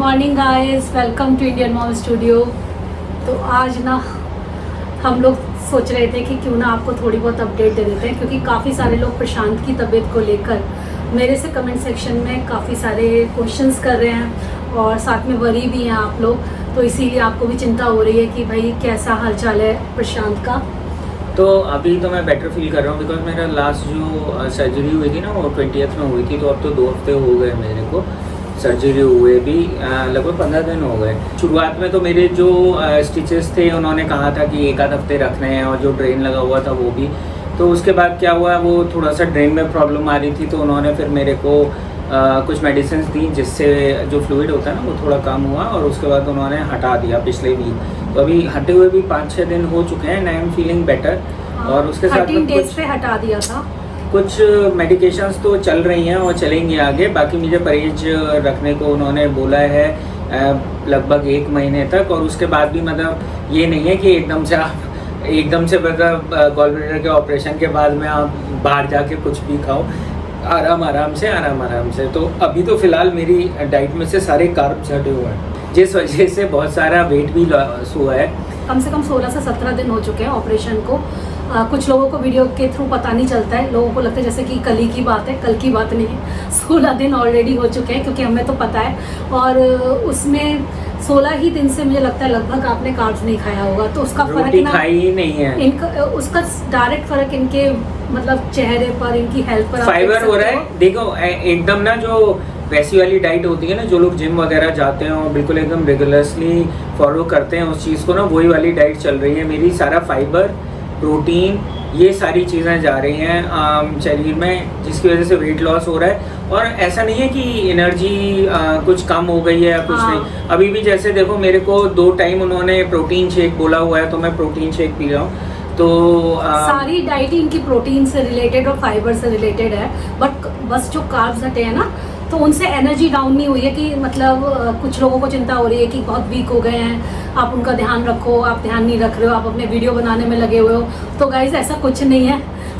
Morning guys, welcome to Indian Mom Studio. तो आज ना हम लोग सोच रहे थे कि क्यों ना आपको थोड़ी बहुत अपडेट दे देते हैं, क्योंकि काफ़ी सारे लोग प्रशांत की तबीयत को लेकर मेरे से कमेंट सेक्शन में काफ़ी सारे क्वेश्चंस कर रहे हैं और साथ में वरी भी हैं आप लोग। तो इसीलिए आपको भी चिंता हो रही है कि भाई कैसा हालचाल है प्रशांत का। तो अभी तो मैं बेटर फील कर रहा हूँ, बिकॉज मेरा लास्ट जो सर्जरी हुई थी ना वो 20th में हुई थी। तो अब तो 2 हफ्ते हो गए मेरे को सर्जरी हुए भी, लगभग 15 दिन हो गए। शुरुआत में तो मेरे जो स्टिचेस थे उन्होंने कहा था कि 1 आध हफ्ते रखने हैं, और जो ड्रेन लगा हुआ था वो भी। तो उसके बाद क्या हुआ, वो थोड़ा सा ड्रेन में प्रॉब्लम आ रही थी, तो उन्होंने फिर मेरे को कुछ मेडिसिन दी जिससे जो फ्लूइड होता है ना वो थोड़ा कम हुआ, और उसके बाद उन्होंने हटा दिया पिछले वीक। तो अभी हटे हुए भी 5-6 दिन हो चुके हैं and I am feeling better. और उसके साथ 13 डेज पे हटा दिया था। कुछ मेडिकेशंस तो चल रही हैं और चलेंगी आगे। बाकी मुझे परहेज रखने को उन्होंने बोला है लगभग 1 महीने तक। और उसके बाद भी मतलब ये नहीं है कि एकदम से मतलब गॉल ब्लैडर के ऑपरेशन के बाद में आप बाहर जाके कुछ भी खाओ, आराम से। तो अभी तो फिलहाल मेरी डाइट में से सारे कार्ब्स हटे हुए हैं, जिस वजह से बहुत सारा वेट भी लॉस हुआ है। कम से कम 16 से 17 दिन हो चुके हैं ऑपरेशन को। कुछ लोगों को वीडियो के थ्रू पता नहीं चलता है, लोगों को लगता है जैसे कि कल ही की बात है। कल की बात नहीं है, 16 दिन ऑलरेडी हो चुके हैं, क्योंकि हमें तो पता है। और उसमें 16 ही दिन से मुझे लगता है लगभग आपने कार्ब्स नहीं खाया होगा। तो उसका फर्क ना खाई ही नहीं है इनका, उसका डायरेक्ट फर्क इनके मतलब चेहरे पर, इनकी हेल्थ पर फाइबर हो रहा है। देखो एकदम ना जो वैसी वाली डाइट होती है ना, जो लोग जिम वगैरह जाते हैं और बिल्कुल एकदम रेगुलरली फॉलो करते हैं उस चीज़ को ना, वही वाली डाइट चल रही है मेरी। सारा फाइबर, प्रोटीन, ये सारी चीज़ें जा रही हैं शरीर में, जिसकी वजह से वेट लॉस हो रहा है। और ऐसा नहीं है कि एनर्जी कुछ कम हो गई है या कुछ नहीं। अभी भी जैसे देखो, मेरे को 2 टाइम उन्होंने प्रोटीन शेक बोला हुआ है, तो मैं प्रोटीन शेक पी रहा हूँ। तो सारी डाइट इनकी प्रोटीन से रिलेटेड और फाइबर से रिलेटेड है। बट बस जो कार्ब्स हटे हैं ना, तो उनसे एनर्जी डाउन नहीं हुई है। कि मतलब कुछ लोगों को चिंता हो रही है कि बहुत वीक हो गए हैं, आप उनका ध्यान रखो, आप ध्यान नहीं रख रहे हो, आप अपने वीडियो बनाने में लगे हुए हो। तो गाइज ऐसा कुछ नहीं है।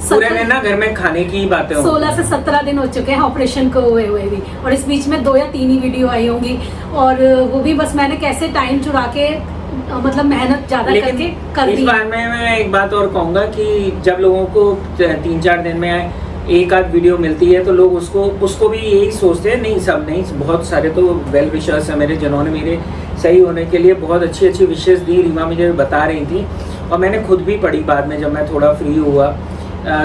पूरे ना घर में खाने की बातें 16 से 17 दिन हो चुके हैं ऑपरेशन को हुए भी, और इस बीच में 2 या 3 ही वीडियो आई होंगी, और वो भी बस मैंने कैसे टाइम चुरा के मतलब मेहनत ज्यादा करके कर दी। इस बार में मैं एक बात और कहूँगा कि जब लोगों को 3-4 दिन में 1 आध वीडियो मिलती है, तो लोग उसको भी यही सोचते हैं। नहीं, सब नहीं, बहुत सारे तो वेल विशर्स हैं मेरे, जिन्होंने मेरे सही होने के लिए बहुत अच्छी विशेष दी। रीमा मुझे बता रही थी और मैंने खुद भी पढ़ी बाद में, जब मैं थोड़ा फ्री हुआ,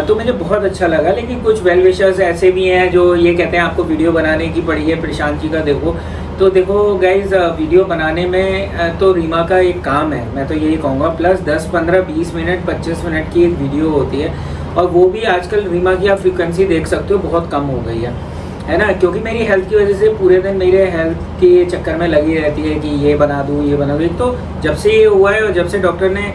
तो मुझे बहुत अच्छा लगा। लेकिन कुछ वेल विशर्स ऐसे भी हैं जो ये कहते हैं आपको वीडियो बनाने की पड़ी है, प्रशांत जी का देखो। तो देखो गाइज, वीडियो बनाने में तो रीमा का एक काम है, मैं तो यही कहूँगा। प्लस 10, 15, 20 मिनट, 25 मिनट की एक वीडियो होती है, और वो भी आजकल रीमा की आप फ्रीक्वेंसी देख सकते हो बहुत कम हो गई है ना। क्योंकि मेरी हेल्थ की वजह से पूरे दिन मेरे हेल्थ के चक्कर में लगी रहती है कि ये बना दूँ, ये बना दूँ। एक तो जब से ये हुआ है और जब से डॉक्टर ने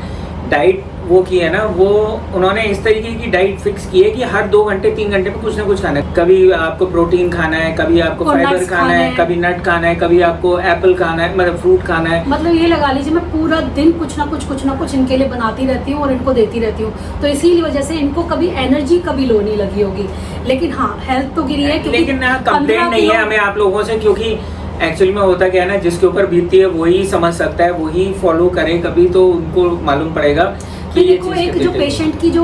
डाइट वो की है ना, वो उन्होंने इस तरीके की डाइट फिक्स की है कि हर 2 घंटे 3 घंटे में कुछ ना कुछ खाना है। कभी आपको प्रोटीन खाना है, कभी आपको फाइबर खाना है, कभी नट खाना है, कभी आपको एप्पल खाना है, मतलब फ्रूट खाना है। मतलब ये लगा लीजिए मैं पूरा दिन कुछ ना कुछ इनके लिए बनाती रहती हूँ और इनको देती रहती हूँ। तो इसी वजह से इनको कभी एनर्जी कभी लो नहीं लगी होगी। लेकिन हाँ, हेल्थ तो गिरी है। लेकिन कंप्लेंट नहीं है हमें आप लोगों से, क्योंकि एक्चुअली में होता क्या है ना, जिसके ऊपर बीतती है वही समझ सकता है, वही फॉलो करे कभी, तो उनको मालूम पड़ेगा। देखो, एक जो पेशेंट की जो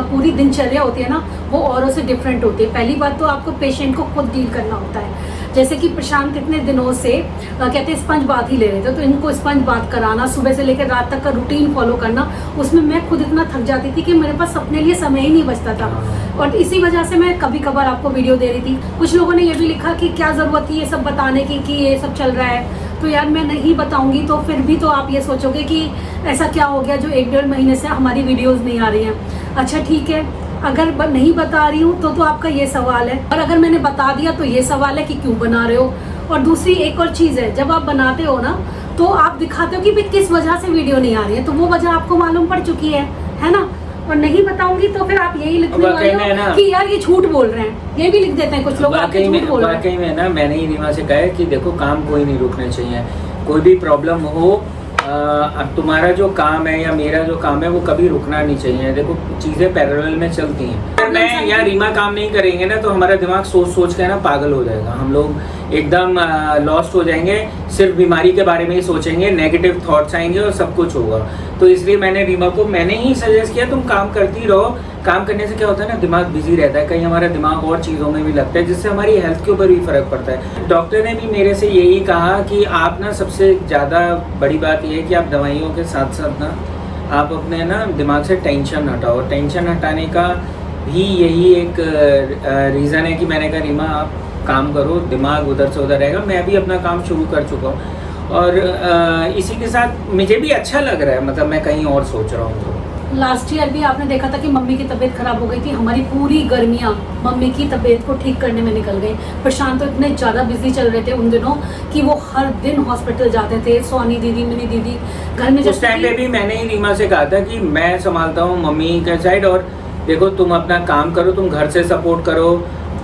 पूरी दिनचर्या होती है ना, वो औरों से डिफरेंट होती है। पहली बात तो आपको पेशेंट को खुद डील करना होता है। जैसे कि प्रशांत इतने दिनों से कहते हैं स्पंज बाथ ही ले रहे थे, तो इनको स्पंज बाथ कराना, सुबह से लेकर रात तक का रूटीन फॉलो करना, उसमें मैं खुद इतना थक जाती थी कि मेरे पास अपने लिए समय ही नहीं बचता था। और इसी वजह से मैं कभी कभार आपको वीडियो दे रही थी। कुछ लोगों ने ये भी लिखा कि क्या ज़रूरत थी ये सब बताने की, कि ये सब चल रहा है। तो यार मैं नहीं बताऊंगी तो फिर भी तो आप ये सोचोगे कि ऐसा क्या हो गया जो 1-1.5 महीने से हमारी वीडियोस नहीं आ रही हैं। अच्छा ठीक है, अगर नहीं बता रही हूँ तो आपका ये सवाल है, और अगर मैंने बता दिया तो ये सवाल है कि क्यों बना रहे हो। और दूसरी एक और चीज़ है, जब आप बनाते हो ना तो आप दिखाते हो कि भाई किस वजह से वीडियो नहीं आ रही है, तो वो वजह आपको मालूम पड़ चुकी है ना। और नहीं बताऊंगी तो फिर आप यही लिखने वाले हो कि यार ये झूठ बोल रहे हैं, ये भी लिख देते हैं कुछ लोग। वाकई में ना, मैंने ही रीमा से कहा है कि देखो, काम कोई नहीं रुकना चाहिए। कोई भी प्रॉब्लम हो, अब तुम्हारा जो काम है या मेरा जो काम है वो कभी रुकना नहीं चाहिए। देखो, चीज़ें पैरेलल में चलती हैं। अगर मैं या रीमा काम नहीं करेंगे ना, तो हमारा दिमाग सोच के ना पागल हो जाएगा, हम लोग एकदम लॉस्ट हो जाएंगे। सिर्फ बीमारी के बारे में ही सोचेंगे, नेगेटिव थॉट्स आएंगे और सब कुछ होगा। तो इसलिए मैंने रीमा को मैंने ही सजेस्ट किया तुम काम करती रहो। काम करने से क्या होता है ना, दिमाग बिजी रहता है, कहीं हमारा दिमाग और चीज़ों में भी लगता है, जिससे हमारी हेल्थ के ऊपर भी फ़र्क पड़ता है। डॉक्टर ने भी मेरे से यही कहा कि आप ना सबसे ज़्यादा बड़ी बात ये है कि आप दवाइयों के साथ साथ ना आप अपने ना दिमाग से टेंशन हटाओ। टेंशन हटाने का भी यही एक रीज़न है कि मैंने कहा रीमा आप काम करो, दिमाग उधर से उधर रहेगा। मैं भी अपना काम शुरू कर चुका हूँ और इसी के साथ मुझे भी अच्छा लग रहा है, मतलब मैं कहीं और सोच रहा हूँ। तो लास्ट ईयर भी आपने देखा था कि मम्मी की तबीयत खराब हो गई थी, हमारी पूरी गर्मियाँ मम्मी की तबीयत को ठीक करने में निकल गई। प्रशांत तो इतने ज़्यादा बिजी चल रहे थे उन दिनों कि वो हर दिन हॉस्पिटल जाते थे। सोनी दीदी, मिनी दीदी घर में उस टाइम पे भी मैंने ही रीमा से कहा था कि मैं संभालता हूँ मम्मी के साइड, और देखो तुम अपना काम करो, तुम घर से सपोर्ट करो।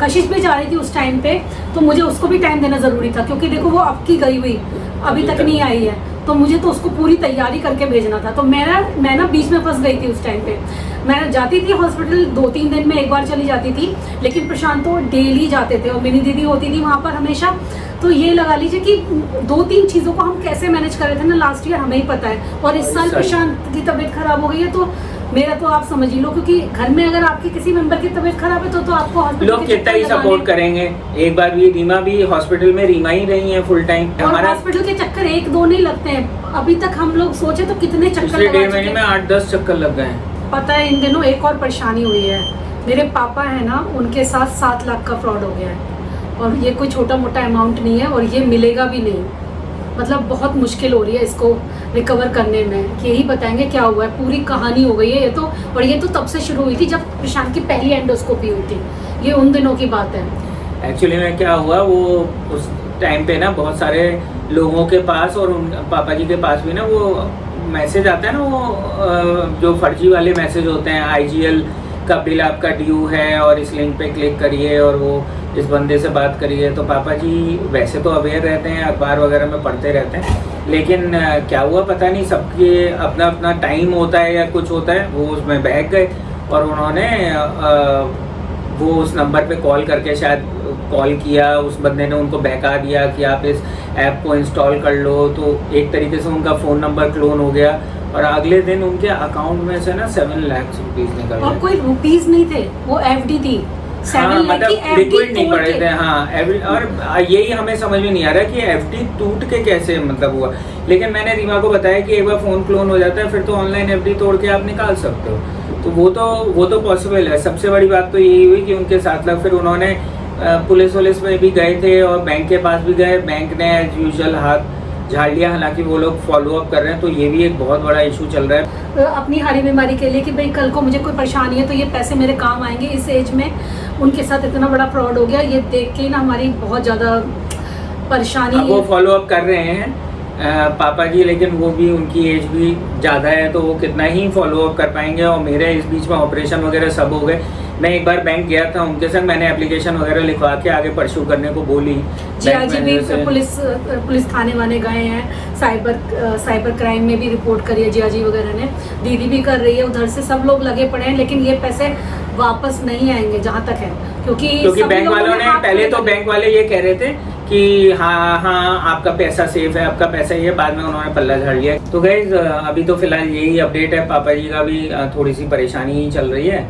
कशिश भी जा रही थी उस टाइम पे, तो मुझे उसको भी टाइम देना ज़रूरी था, क्योंकि देखो वो अब की गई हुई अभी तक नहीं आई है, तो मुझे तो उसको पूरी तैयारी करके भेजना था। तो मैं ना बीच में फंस गई थी उस टाइम पे। मैं जाती थी हॉस्पिटल 2-3 दिन में एक बार चली जाती थी, लेकिन प्रशांत तो डेली जाते थे और मिनी दीदी होती थी वहाँ पर हमेशा। तो ये लगा लीजिए कि 2-3 चीज़ों को हम कैसे मैनेज कर रहे थे ना लास्ट ईयर, हमें ही पता है। और इस साल प्रशांत की तबीयत खराब हो गई है, तो मेरा तो आप समझ ही लो, क्योंकि घर में अगर आपके किसी मेंबर की तबीयत खराब है तो आपको लोग कितना ही सपोर्ट करेंगे। एक बार भी रीमा भी हॉस्पिटल में रीमा ही रही है फुल टाइम। हमारा हॉस्पिटल के चक्कर 1-2 नहीं लगते हैं, अभी तक हम लोग सोचे तो कितने चक्कर लगा चुके हैं। 1.5 महीने में 8-10 चक्कर लग गए हैं। पता है इन दिनों एक और परेशानी हुई है। मेरे पापा है ना, उनके साथ 7 लाख का फ्रॉड हो गया है, और ये कोई छोटा मोटा अमाउंट नहीं है और ये मिलेगा भी नहीं। मतलब बहुत मुश्किल हो रही है इसको रिकवर करने में। यही बताएंगे क्या हुआ है, पूरी कहानी हो गई है ये तो। और ये तो तब से शुरू हुई थी जब प्रशांत की पहली एंडोस्कोपी हुई थी, ये उन दिनों की बात है। एक्चुअली में क्या हुआ, वो उस टाइम पे ना बहुत सारे लोगों के पास और उन पापा जी के पास भी ना वो मैसेज आता है ना, वो जो फर्जी वाले मैसेज होते हैं, IGL का बिल आपका ड्यू है और इस लिंक पे क्लिक करिए और वो इस बंदे से बात करिए। तो पापा जी वैसे तो अवेयर रहते हैं, अखबार वगैरह में पढ़ते रहते हैं, लेकिन क्या हुआ पता नहीं, सबके अपना अपना टाइम होता है या कुछ होता है, वो उसमें बहक गए और उन्होंने वो उस नंबर पे कॉल करके शायद कॉल किया, उस बंदे ने उनको बहका दिया कि आप इस ऐप को इंस्टॉल कर लो। तो एक तरीके से उनका फ़ोन नंबर क्लोन हो गया और अगले दिन उनके अकाउंट में से ना 7 लाख रुपीज़ निकल गए। और कोई रुपीज़ नहीं थे, वो FD थी। 7 लाख की FD लिक्विड नहीं पड़े थे। हाँ, और यही हमें समझ में नहीं आ रहा कि FD टूट के कैसे मतलब हुआ। लेकिन मैंने रीमा को बताया कि एक बार फ़ोन क्लोन हो जाता है फिर तो ऑनलाइन FD तोड़ के आप निकाल सकते हो, तो वो तो पॉसिबल है। सबसे बड़ी बात तो यही हुई कि उनके 7 लाख, फिर उन्होंने पुलिस में भी गए थे और बैंक के पास भी गए, बैंक ने एज यूजुअल हाथ झाड़ लिया। हालांकि वो लोग फॉलो अप कर रहे हैं, तो ये भी एक बहुत बड़ा इशू चल रहा है अपनी हारी बीमारी के लिए कि भाई कल को मुझे कोई परेशानी है तो ये पैसे मेरे काम आएंगे। इस एज में उनके साथ इतना बड़ा फ्रॉड हो गया, ये देख के ना हमारी बहुत ज़्यादा परेशानी। वो फॉलो अप कर रहे हैं पापा जी, लेकिन वो भी उनकी एज भी ज़्यादा है, तो वो कितना ही फॉलो अप कर पाएंगे। और मेरे इस बीच में ऑपरेशन वगैरह सब हो गए। मैं एक बार बैंक गया था उनके संग, मैंने एप्लीकेशन वगैरह लिखवा के आगे परस्यू करने को बोली। जी आज भी पुलिस थाने वाने गए हैं, साइबर क्राइम में भी रिपोर्ट करी है जियाजी वगैरह ने, दीदी भी कर रही है, उधर से सब लोग लगे पड़े हैं। लेकिन ये पैसे वापस नहीं आएंगे जहाँ तक है, क्योंकि बैंक वालों ने पहले तो बैंक वाले ये कह रहे थे कि हाँ आपका पैसा सेफ है, आपका पैसा ये, बाद में उन्होंने पल्ला झाड़ लिया। तो गाइस अभी तो फिलहाल यही अपडेट है। पापा जी का भी थोड़ी सी परेशानी ही चल रही है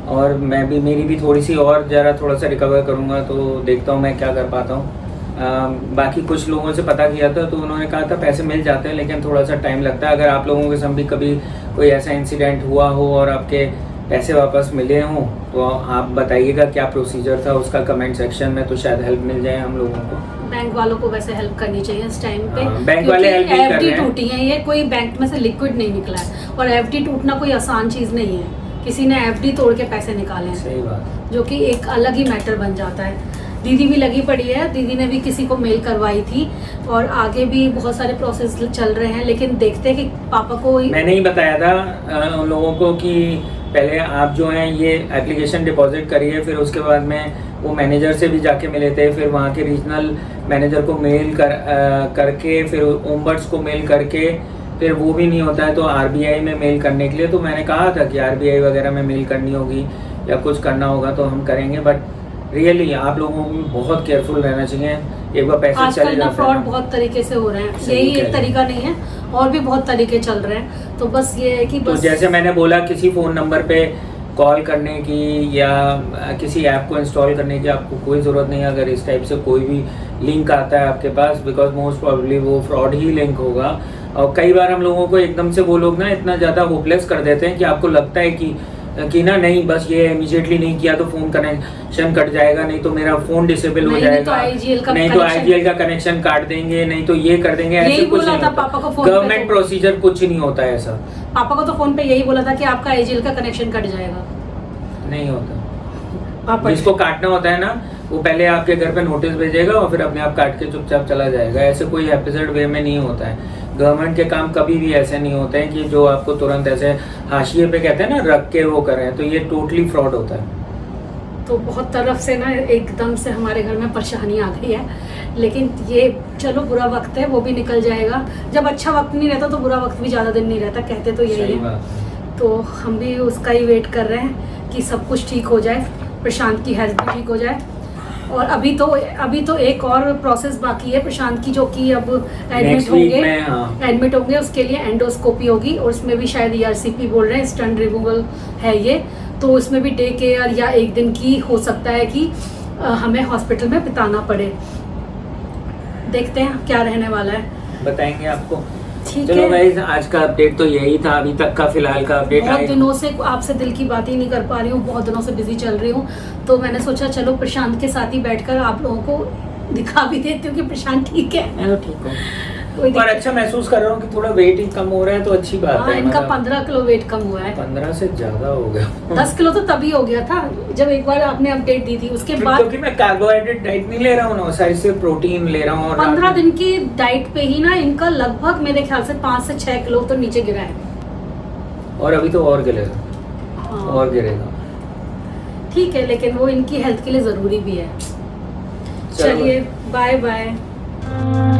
और मेरी भी थोड़ी सी और थोड़ा सा रिकवर करूँगा, तो देखता हूँ मैं क्या कर पाता हूँ। बाकी कुछ लोगों से पता किया था तो उन्होंने कहा था पैसे मिल जाते हैं लेकिन थोड़ा सा टाइम लगता है। अगर आप लोगों के संग भी कभी कोई ऐसा इंसिडेंट हुआ हो और आपके पैसे वापस मिले हों तो आप बताइएगा क्या प्रोसीजर था उसका कमेंट सेक्शन में, तो शायद हेल्प मिल जाए हम लोगों को। बैंक वालों को वैसे हेल्प करनी चाहिए इस टाइम पे, बैंक वाले हेल्प नहीं कर रहे हैं। टूटी है, ये कोई बैंक में से लिक्विड नहीं निकला है और FD टूटना कोई आसान चीज़ नहीं है। किसी ने FD तोड़ के पैसे निकाले हैं, सही बात, जो कि एक अलग ही मैटर बन जाता है। दीदी भी लगी पड़ी है, दीदी ने भी किसी को मेल करवाई थी और आगे भी बहुत सारे प्रोसेस चल रहे हैं, लेकिन देखते हैं कि पापा को मैंने ही बताया था उन लोगों को कि पहले आप जो हैं ये एप्लीकेशन डिपॉजिट करिए, फिर उसके बाद में वो मैनेजर से भी जाके मिले थे, फिर वहाँ के रीजनल मैनेजर को मेल करके फिर ओम्बड्स को मेल करके, फिर वो भी नहीं होता है तो RBI में मेल करने के लिए। तो मैंने कहा था कि RBI वगैरह में मेल करनी होगी या कुछ करना होगा तो हम करेंगे, बट रियली आप लोगों को बहुत केयरफुल रहना चाहिए। एक बार पैसे आजकल चले ना जाते फ्रॉड हैं बहुत तरीके से हो रहे हैं, सही यही कह एक रहे तरीका नहीं है, और भी बहुत तरीके चल रहे हैं। तो बस ये है कि तो बस जैसे मैंने बोला किसी फ़ोन नंबर पे कॉल करने की या किसी ऐप को इंस्टॉल करने की आपको कोई ज़रूरत नहीं है। अगर इस टाइप से कोई भी लिंक आता है आपके पास, बिकॉज मोस्ट प्रॉब्ली वो फ्रॉड ही लिंक होगा। और कई बार हम लोगों को एकदम से वो लोग ना इतना ज़्यादा होपलेस कर देते हैं कि आपको लगता है कि ना नहीं बस ये इमीडिएटली नहीं किया तो फ़ोन कनेक्शन कट जाएगा, नहीं तो मेरा फ़ोन डिसेबल हो जाएगा, नहीं तो IGL का कनेक्शन काट देंगे, नहीं तो ये कर देंगे। ऐसे कुछ नहीं होता, पापा को फोन पे गवर्नमेंट तो- प्रोसीजर कुछ नहीं होता है ऐसा, पापा को तो फोन पे यही बोला था कि आपका IGL का कनेक्शन कट जाएगा। नहीं होता। पापा जिसको काटना होता है ना वो पहले आपके घर पे नोटिस भेजेगा और फिर अपने आप काट के चुपचाप चला जाएगा। ऐसे कोई एपिसोड वे में नहीं होता है। गवर्नमेंट के काम कभी भी ऐसे नहीं होते हैं कि जो आपको तुरंत ऐसे हाशिए पे कहते हैं ना रख के वो करें, तो ये टोटली फ्रॉड होता है। तो बहुत तरफ से ना एकदम से हमारे घर में परेशानी आ गई है, लेकिन ये चलो बुरा वक्त है, वो भी निकल जाएगा। जब अच्छा वक्त नहीं रहता तो बुरा वक्त भी ज़्यादा दिन नहीं रहता, कहते तो यही सही है। बात है। तो हम भी उसका ही वेट कर रहे हैं कि सब कुछ ठीक हो जाए, प्रशांत की हेल्थ भी ठीक हो जाए। और अभी तो एक और प्रोसेस बाकी है प्रशांत की, जो कि अब एडमिट Next week होंगे। में, हाँ। एडमिट होंगे, उसके लिए एंडोस्कोपी होगी और उसमें भी शायद ERCP बोल रहे हैं, स्टंट रिमूवल है ये। तो उसमें भी डे केयर या एक दिन की हो सकता है कि हमें हॉस्पिटल में बिताना पड़े। देखते हैं क्या रहने वाला है, बताएंगे आपको। ठीक चलो है। गाइस आज का अपडेट तो यही था अभी तक का, फिलहाल का अपडेट। बहुत दिनों से आपसे दिल की बात ही नहीं कर पा रही हूँ, बहुत दिनों से बिजी चल रही हूँ, तो मैंने सोचा चलो प्रशांत के साथ ही बैठकर आप लोगों को दिखा भी देती हूँ कि प्रशांत ठीक है। मैं तो ठीक हूँ कोई और दिक्कत- अच्छा महसूस कर रहा हूँ कि थोड़ा वेट ही कम हो रहा है, तो अच्छी बात हाँ, है। इनका मतलब 15 किलो वेट कम हुआ है। 15 से ज्यादा हो गया। 10 किलो तो तभी हो गया था जब एक बार आपने अपडेट दी थी, उसके बाद क्योंकि मैं कार्बोहाइड्रेट डाइट नहीं ले रहा हूँ ना, साइड से प्रोटीन ले रहा हूँ। और 15 दिन की डाइट पे ही ना इनका लगभग मेरे ख्याल से 5 से 6 किलो तो नीचे गिरा है। और अभी तो और गिरेगा, हाँ। और गिरेगा। ठीक है, लेकिन वो इनकी हेल्थ के लिए जरूरी भी है। चलो। चलिए बाय बाय।